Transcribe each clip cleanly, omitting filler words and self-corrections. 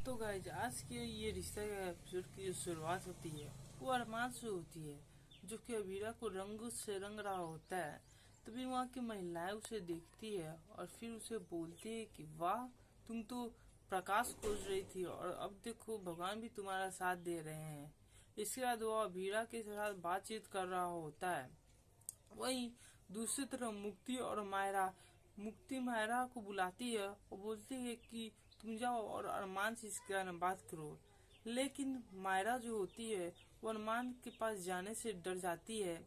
तो गाइज आज के ये रिश्ता का एपिसोड की जो शुरुआत होती है वो अरमान से होती है, जो कि अबीरा को रंग से रंग रहा होता है। तभी वहाँ की महिलाएं उसे देखती है और फिर उसे बोलती है कि वाह, तुम तो प्रकाश खोज रही थी और अब देखो भगवान भी तुम्हारा साथ दे रहे हैं। इसके बाद वो अबीरा के साथ बातचीत कर रहा होता है। वहीं दूसरी तरफ मुक्ति मायरा को बुलाती है और बोलती है कि तुम जाओ और अरमान से इसके बारे में बात करो। लेकिन मायरा जो होती है वो अरमान के पास जाने से डर जाती है।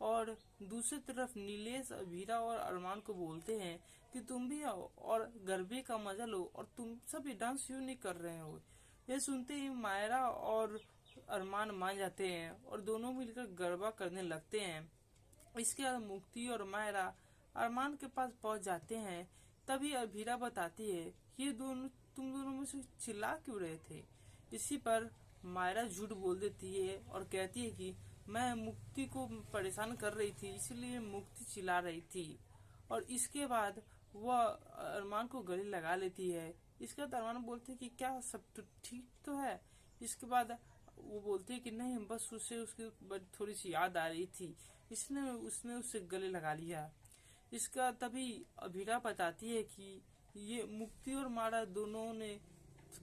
और दूसरी तरफ नीलेश अभीरा और अरमान को बोलते हैं कि तुम भी आओ और गरबे का मजा लो, और तुम सब ये डांस क्यों नहीं कर रहे हो। ये सुनते ही मायरा और अरमान मान जाते हैं और दोनों मिलकर गरबा करने लगते हैं। इसके बाद मुक्ति और मायरा अरमान के पास पहुंच जाते हैं। तभी अभीरा बताती है ये दोनों तुम दोनों में से चिल्ला क्यों रहे थे। इसी पर मायरा झूठ बोल देती है और कहती है कि मैं मुक्ति को परेशान कर रही थी, इसलिए मुक्ति चिल्ला रही थी। और इसके बाद वह अरमान को गले लगा लेती है। इसके बाद अरमान बोलते हैं कि क्या सब तो ठीक तो है। इसके बाद वो बोलती है कि नहीं, बस उसे उसकी थोड़ी सी याद आ रही थी, इसने उसने उससे गले लगा लिया। इसका तभी अभीरा बताती है कि ये मुक्ति और मारा दोनों ने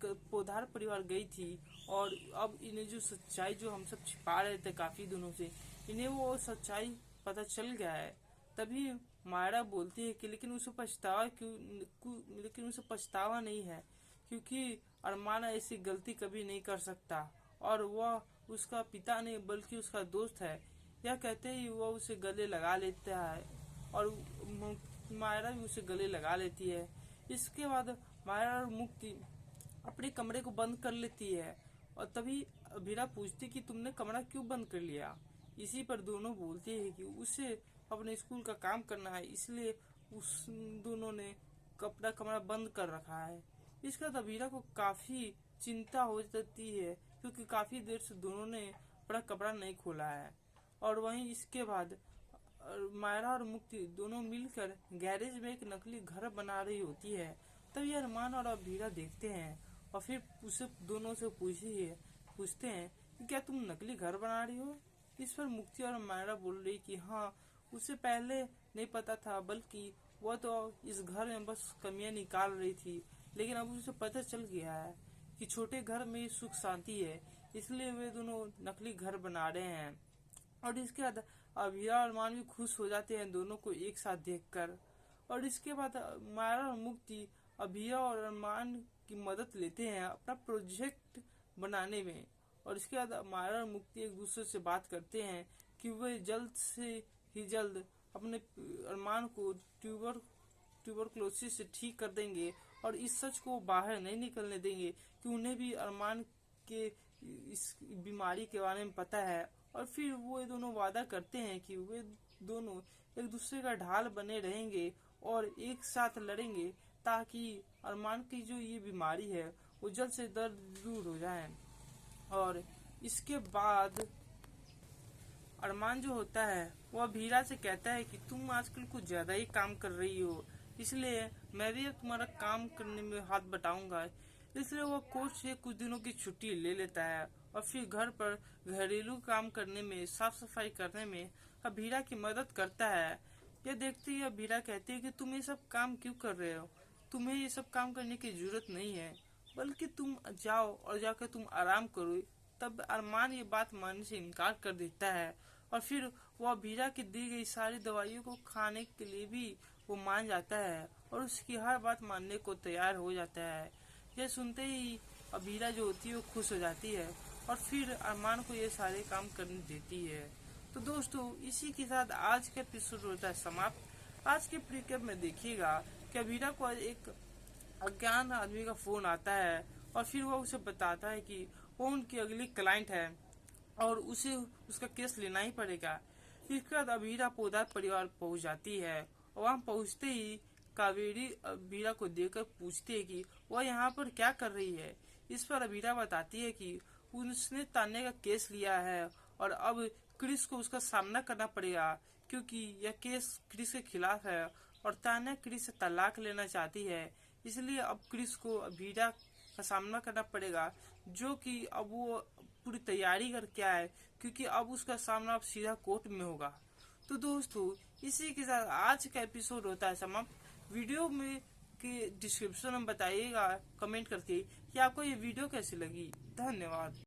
पोधार परिवार गई थी और अब इन्हें जो सच्चाई जो हम सब छिपा रहे थे काफी दिनों से, इन्हें वो सच्चाई पता चल गया है। तभी मायरा बोलती है कि लेकिन उसे पछतावा नहीं है, क्योंकि अरमान ऐसी गलती कभी नहीं कर सकता और वह उसका पिता नहीं बल्कि उसका दोस्त है। यह कहते ही वह उसे गले लगा लेता है और मायरा भी उसे गले लगा लेती है। इसके बाद मायरा और मुक्ति अपने कमरे को बंद कर लेती है और तभी अभीरा पूछती कि तुमने कमरा क्यों बंद कर लिया। इसी पर दोनों बोलते हैं कि उसे अपने स्कूल का काम करना है, इसलिए उस दोनों ने अपना कमरा बंद कर रखा है। इसके बाद अभीरा को काफी चिंता हो जाती है, क्योंकि काफी देर से दोनों ने अपना कमरा नहीं खोला है। और वहीं इसके बाद मायरा और मुक्ति दोनों मिलकर गैरेज में एक नकली घर बना रही होती है। तब ये अरमान और अभीरा देखते हैं और फिर उसे दोनों से पूछते हैं कि क्या तुम नकली घर बना रही हो। इस पर मुक्ति और मायरा बोल रही कि हाँ, उसे पहले नहीं पता था, बल्कि वह तो इस घर में बस कमियां निकाल रही थी, लेकिन अब उसे पता चल गया है कि छोटे घर में ही सुख शांति है, इसलिए वे दोनों नकली घर बना रहे हैं। और इसके बाद अभीरा और अरमान भी खुश हो जाते हैं दोनों को एक साथ देखकर। और इसके बाद मायरा और मुक्ति अभीरा और अरमान की मदद लेते हैं अपना प्रोजेक्ट बनाने में। और इसके बाद मायरा और मुक्ति एक दूसरे से बात करते हैं कि वे जल्द से ही जल्द अपने अरमान को ट्यूबरक्लोसिस से ठीक कर देंगे और इस सच को बाहर नहीं निकलने देंगे कि उन्हें भी अरमान के इस बीमारी के बारे में पता है। और फिर वो दोनों वादा करते हैं कि वे दोनों एक दूसरे का ढाल बने रहेंगे और एक साथ लड़ेंगे, ताकि अरमान की जो ये बीमारी है वो जल्द से जल्द दूर हो जाए। और इसके बाद अरमान जो होता है वह भीरा से कहता है कि तुम आजकल कुछ ज्यादा ही काम कर रही हो, इसलिए मैं भी अब तुम्हारा काम करने में हाथ बटाऊंगा। इसलिए वह कोर्ट से कुछ दिनों की छुट्टी ले लेता है और फिर घर पर घरेलू काम करने में, साफ सफाई करने में अभीरा की मदद करता है। यह देखते ही अभीरा कहती है कि तुम ये सब काम क्यों कर रहे हो, तुम्हें ये सब काम करने की जरूरत नहीं है, बल्कि तुम जाओ और जाकर तुम आराम करो। तब अरमान ये बात मानने से इनकार कर देता है और फिर वह अभीरा की दी गई सारी दवाइयों को खाने के लिए भी वो मान जाता है और उसकी हर बात मानने को तैयार हो जाता है। यह सुनते ही अभीरा जो होती है वो खुश हो जाती है और फिर अरमान को ये सारे काम करने देती है। तो दोस्तों, इसी के साथ आज का एपिसोड होता है समाप्त। आज के प्रीकैप में देखिएगा कि अभीरा को एक अज्ञान आदमी का फोन आता है और फिर वो उसे बताता है कि वो उनकी अगली क्लाइंट है और उसे उसका केस लेना ही पड़ेगा। इसके बाद अभीरा पोदार परिवार पहुंच जाती है और वहां पहुंचते ही कावेरी अभीरा को देखकर पूछती है कि वह यहाँ पर क्या कर रही है। इस पर अभीरा बताती है कि उसने तान्या का केस लिया है और अब क्रिस को उसका सामना करना पड़ेगा, क्योंकि यह केस क्रिस के खिलाफ है और तान्या क्रिस से तलाक लेना चाहती है। इसलिए अब क्रिस को अभीरा का सामना करना पड़ेगा, जो कि अब वो पूरी तैयारी करके आए, क्योंकि अब उसका सामना अब सीधा कोर्ट में होगा। तो दोस्तों, इसी के साथ आज का एपिसोड होता है समाप्त। वीडियो में के डिस्क्रिप्शन में बताइएगा कमेंट करके कि आपको ये वीडियो कैसी लगी। धन्यवाद।